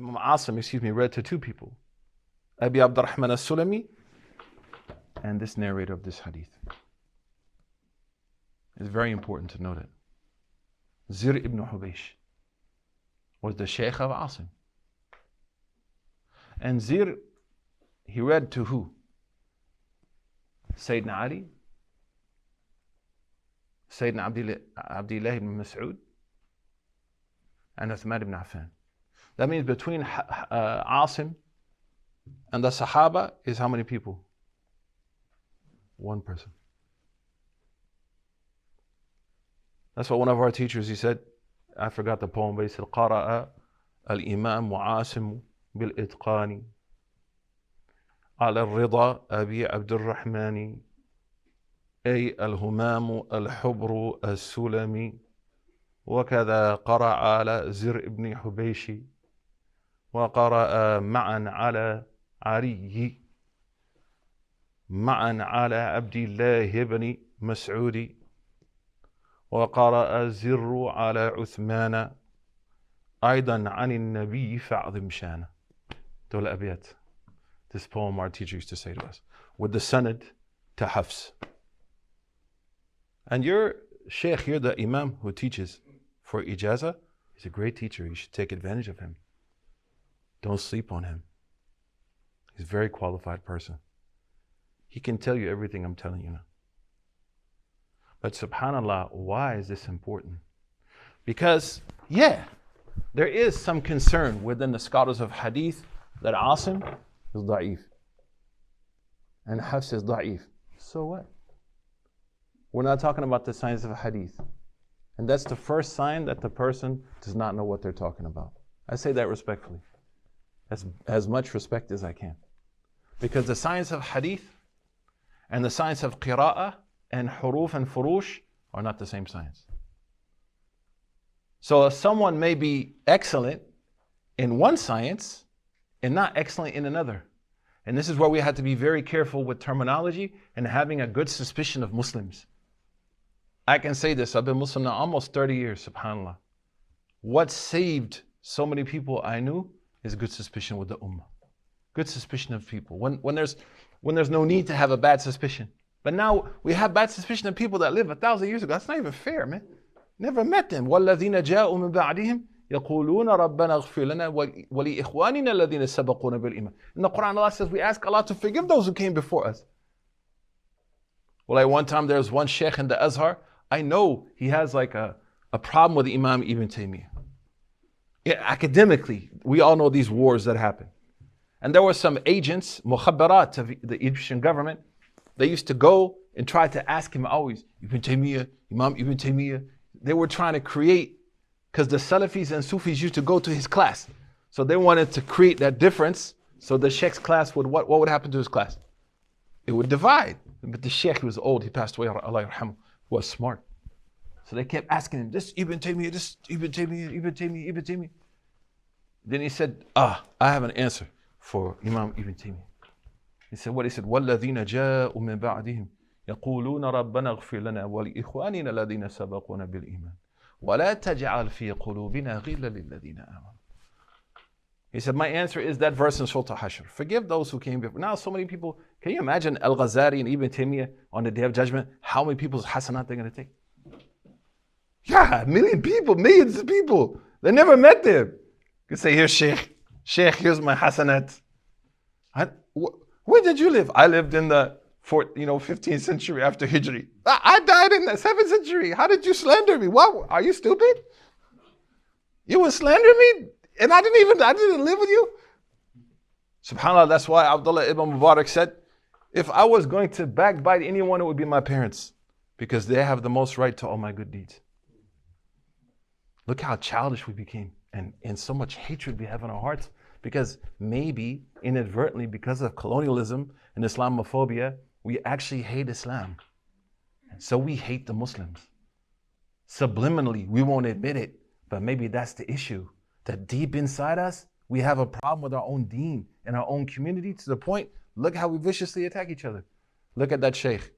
Imam Asim, read to two people. Abi Abdurrahman as-Sulami and this narrator of this hadith. It's very important to note it. Zir ibn Hubaysh was the Shaykh of Asim. And Zir, he read to who? Sayyidina Ali, Sayyidina Abdullah ibn Mas'ud, and Uthman ibn Affan. That means between Asim and the Sahaba is how many people? One person. That's what one of our teachers, he said, I forgot the poem, but he said, قَرَأَ الْإِمَامُ عَاصِمُ بِالْإِتْقَانِ على الرضا أبي عبد الرحمن أي الهمام الحبر السلمي وكذا قرأ على زر ابن حبيش وقرأ معا على علي معا على عبد الله بن مسعود وقرأ زر على عثمان أيضا عن النبي فأعظم شانه. دول أبيات. This poem our teacher used to say to us, with the sanad to Hafs. And your sheikh here, the imam who teaches for ijazah, he's a great teacher. You should take advantage of him. Don't sleep on him. He's a very qualified person. He can tell you everything I'm telling you now. But subhanAllah, why is this important? Because, there is some concern within the scholars of hadith that Asim is da'if and Hafs is da'if. So what? We're not talking about the science of hadith. And that's the first sign that the person does not know what they're talking about. I say that respectfully. As much respect as I can. Because the science of hadith and the science of qira'ah and huruf and furush are not the same science. So someone may be excellent in one science and not excellent in another. And this is where we had to be very careful with terminology and having a good suspicion of Muslims. I can say this, I've been Muslim now almost 30 years, subhanAllah. What saved so many people I knew is good suspicion with the ummah. Good suspicion of people. When there's no need to have a bad suspicion. But now we have bad suspicion of people that lived 1,000 years ago. That's not even fair, man. Never met them. وَالَّذِينَ جَاءُوا مِن بَعْدِهِمْ يَقُولُونَ رَبَّنَا اغْفِرْ لَنَا وَلِإِخْوَانِنَا الَّذِينَ سَبَقُونَ بِالْإِيمَانِ. In the Quran, Allah says, we ask Allah to forgive those who came before us. Well, like one time there was one sheikh in the Azhar. I know he has like a problem with Imam Ibn Taymiyyah. Yeah, academically, we all know these wars that happen. And there were some agents, mukhabbarat of the Egyptian government. They used to go and try to ask him always, Ibn Taymiyyah, Imam Ibn Taymiyyah. They were trying to create, because the Salafis and Sufis used to go to his class. So they wanted to create that difference. So the sheikh's class would, what would happen to his class? It would divide. But the sheikh, he was old, he passed away, Allah yarhamu, was smart. So they kept asking him, this Ibn Taymiyyah, this Ibn Taymiyyah, Ibn Taymiyyah, Ibn Taymiyyah. Then he said, I have an answer for Imam Ibn Taymiyyah. He said, what? He said, وَالَّذِينَ جَاءُوا مِن بَعْدِهِمْ يَقُولُونَ رَبَّنَا اغْفِرْ لَنَا وَلِإِخْوَانِنَا الَّذِينَ سَبَقُونَا بِالْإِيمَانِ وَلَا تَجْعَلْ فِي قُلُوبِنَا غِلًّا لِلَّذِينَ آمَنُوا. He said, my answer is that verse in Surah Al-Hashr. Forgive those who came before. Now so many people, can you imagine Al-Ghazali and Ibn Taymiyyah on the Day of Judgment, how many people's hasanat they're going to take? Yeah, millions of people. They never met them. You say, here, Sheikh, here's my hasanat. Where did you live? I lived in the 15th century after Hijri. I died in the 7th century. How did you slander me? What? Are you stupid? You would slander me? And I didn't live with you? SubhanAllah, that's why Abdullah ibn Mubarak said, if I was going to backbite anyone, it would be my parents, because they have the most right to all my good deeds. Look how childish we became, and so much hatred we have in our hearts, because maybe inadvertently, because of colonialism and Islamophobia, we actually hate Islam. So we hate the Muslims. Subliminally, we won't admit it, but maybe that's the issue. That deep inside us, we have a problem with our own deen and our own community, to the point, look how we viciously attack each other. Look at that sheikh.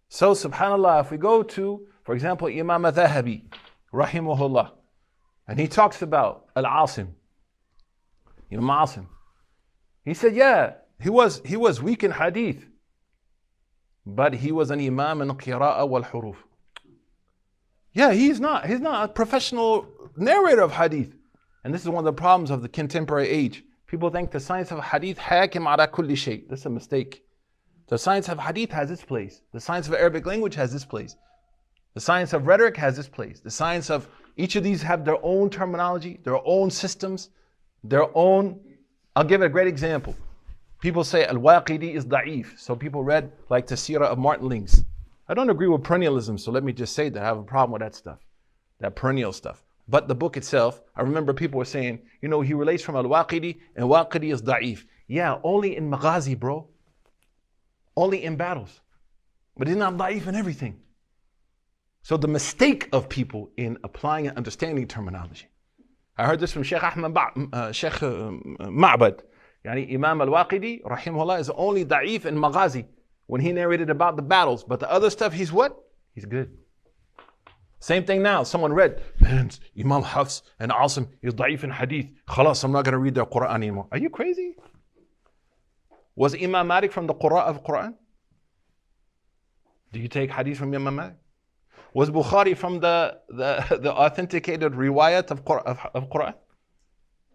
So subhanAllah, if we go to, for example, Imam al-Dhahabi, rahimahullah, And he talks about Al-Asim, Imam Asim. He said, yeah, he was weak in hadith, but he was an imam in qira'a wal huruf. Yeah, he's not a professional narrator of hadith. And this is one of the problems of the contemporary age. People think the science of hadith hakim ala kulli shay. That's a mistake. The science of hadith has its place. The science of Arabic language has its place. The science of rhetoric has its place. The science of each of these have their own terminology, their own systems, their own. I'll give it a great example. People say Al-Waqidi is da'if. So people read like the Sirah of Martin Links. I don't agree with perennialism, so let me just say that I have a problem with that stuff, that perennial stuff. But the book itself, I remember people were saying, you know, he relates from Al-Waqidi, and Waqidi is da'if. Yeah, only in Maghazi, bro. Only in battles. But he's not da'if in everything. So the mistake of people in applying and understanding terminology. I heard this from Sheikh Ma'bad. Yani Imam Al-Waqidi, rahimahullah, is only da'if in Maghazi when he narrated about the battles. But the other stuff, he's what? He's good. Same thing now. Someone read, man, Imam Hafs and Asim is da'if in hadith. Khalas, I'm not going to read their Quran anymore. Are you crazy? Was Imam Malik from the Qurra of Quran? Do you take hadith from Imam Malik? Was Bukhari from the authenticated riwayat of Quran?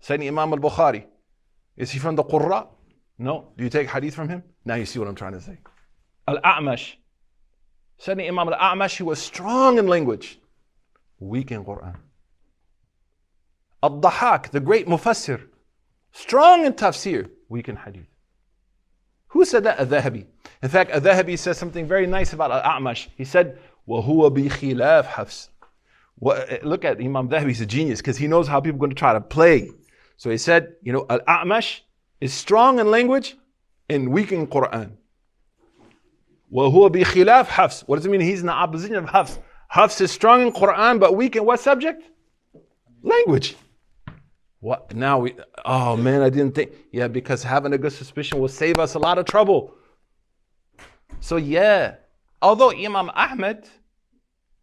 Sayyidina Imam al-Bukhari. Is he from the Qurra? No. Do you take hadith from him? Now you see what I'm trying to say. Al-A'mash. Sayyidina Imam al-A'mash, he was strong in language, weak in Quran. Al-Dahak, the great Mufassir, strong in tafsir, weak in hadith. Who said that? Al-Dhahabi. In fact, Al-Dhahabi says something very nice about Al-A'mash. He said, وَهُوَ بِخِلَافِ Hafs. Look at Imam Dhahabi, he's a genius because he knows how people are going to try to play. So he said, you know, Al-A'mash is strong in language and weak in Quran. وَهُوَ بِخِلَافِ Hafs. What does it mean? He's in the opposition of Hafs. Hafs is strong in Quran but weak in what subject? Language. What? Now oh man, I didn't think. Yeah, because having a good suspicion will save us a lot of trouble. So yeah, although Imam Ahmed,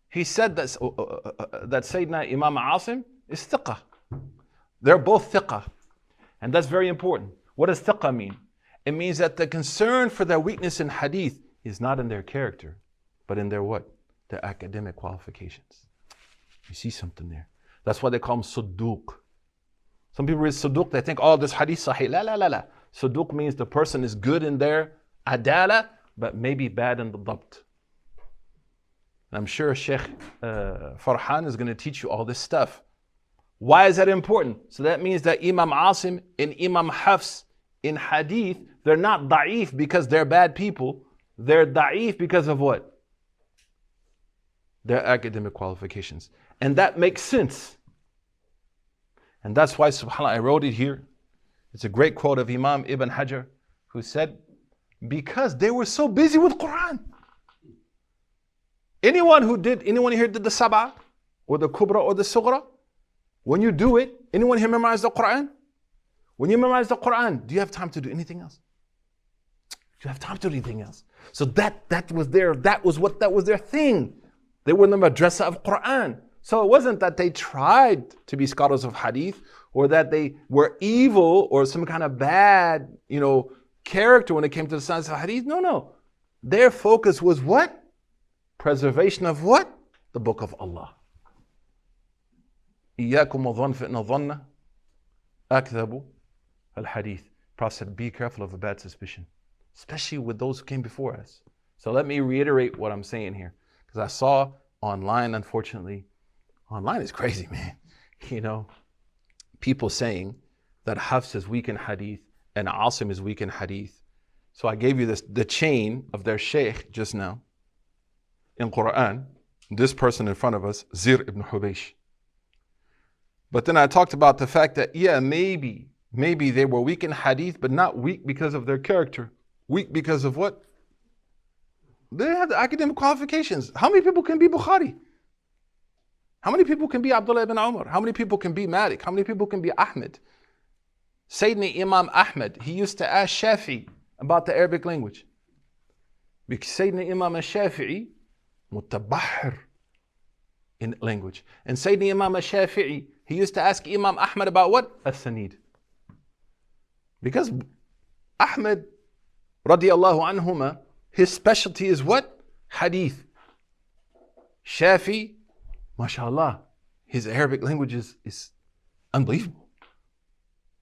he said that Sayyidina Imam Asim is thiqah. They're both thiqah. And that's very important. What does thiqah mean? It means that the concern for their weakness in hadith is not in their character, but in their what? Their academic qualifications. You see something there. That's why they call them Sudduq. Some people read Sudduq, they think, oh, this hadith sahih. La la la la. Sudduq means the person is good in their adala, but maybe bad in the dabt. I'm sure Sheikh Farhan is going to teach you all this stuff. Why is that important? So that means that Imam Asim and Imam Hafs in hadith, they're not da'if because they're bad people. They're da'if because of what? Their academic qualifications. And that makes sense. And that's why, subhanAllah, I wrote it here. It's a great quote of Imam Ibn Hajar, who said, because they were so busy with Quran. Anyone here did the Sab'ah, or the Kubra, or the Sughra? When you do it, anyone here memorize the Quran? When you memorize the Quran, do you have time to do anything else? Do you have time to do anything else? So that was their thing. They were in the madrasa of Quran. So it wasn't that they tried to be scholars of hadith, or that they were evil or some kind of bad, character when it came to the science of hadith. No. Their focus was what? Preservation of what? The book of Allah. إياكم وظن فإن الظن أكذب الحديث. Prophet said, be careful of a bad suspicion, especially with those who came before us. So let me reiterate what I'm saying here, because I saw online, unfortunately, online is crazy, man. People saying that Hafs is weak in hadith and Asim is weak in hadith. So I gave you the chain of their sheikh just now. In Quran, this person in front of us, Zir ibn Hubaysh. But then I talked about the fact that, maybe they were weak in hadith, but not weak because of their character. Weak because of what? They have the academic qualifications. How many people can be Bukhari? How many people can be Abdullah ibn Umar? How many people can be Malik? How many people can be Ahmed? Sayyidina Imam Ahmed, he used to ask Shafi'i about the Arabic language. Because Sayyidina Imam al-Shafi'i, mutabahir in language. And Sayyidina Imam al-Shafi'i, He used to ask Imam Ahmad about what? As-Sanid. Because Ahmad, radiallahu anhuma, his specialty is what? Hadith. Shafi, mashallah, his Arabic language is unbelievable.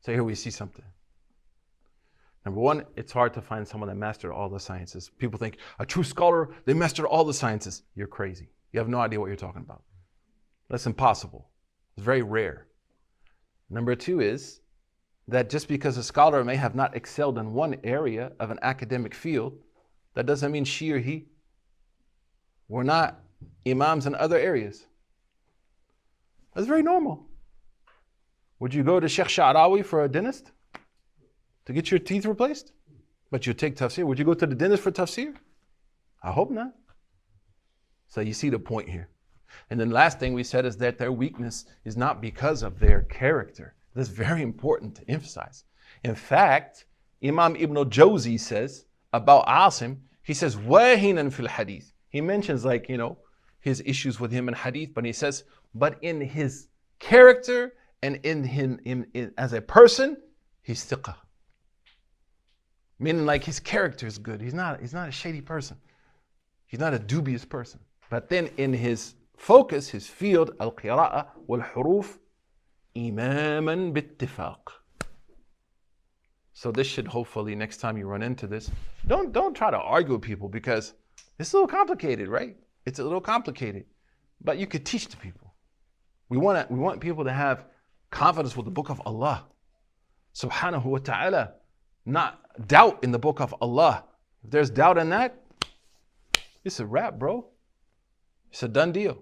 So here we see something. Number one, it's hard to find someone that mastered all the sciences. People think a true scholar, they mastered all the sciences. You're crazy. You have no idea what you're talking about. That's impossible. It's very rare. Number two is that just because a scholar may have not excelled in one area of an academic field, that doesn't mean she or he were not imams in other areas. That's very normal. Would you go to Sheikh Sha'rawi for a dentist to get your teeth replaced? But you take tafsir. Would you go to the dentist for tafsir? I hope not. So you see the point here. And then last thing we said is that their weakness is not because of their character. That's very important to emphasize. In fact, Imam Ibn al-Jawzi says about Asim, he says, wahinan fil hadith. He mentions his issues with him in hadith, but he says, but in his character and in him as a person, he's thiqah. Meaning like his character is good. He's not a shady person. He's not a dubious person. But then in his focus, his field, al-qira'a wal-huruf, imaman bittifaq. So this should hopefully, next time you run into this, don't try to argue with people because it's a little complicated, right? It's a little complicated. But you could teach the people. We want people to have confidence with the book of Allah subhanahu wa ta'ala, not doubt in the book of Allah. If there's doubt in that, it's a wrap, bro. It's a done deal.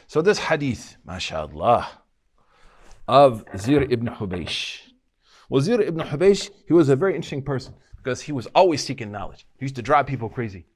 So this hadith, mashallah, of Zir ibn Hubaysh. Well, Zir ibn Hubaysh, he was a very interesting person because he was always seeking knowledge. He used to drive people crazy.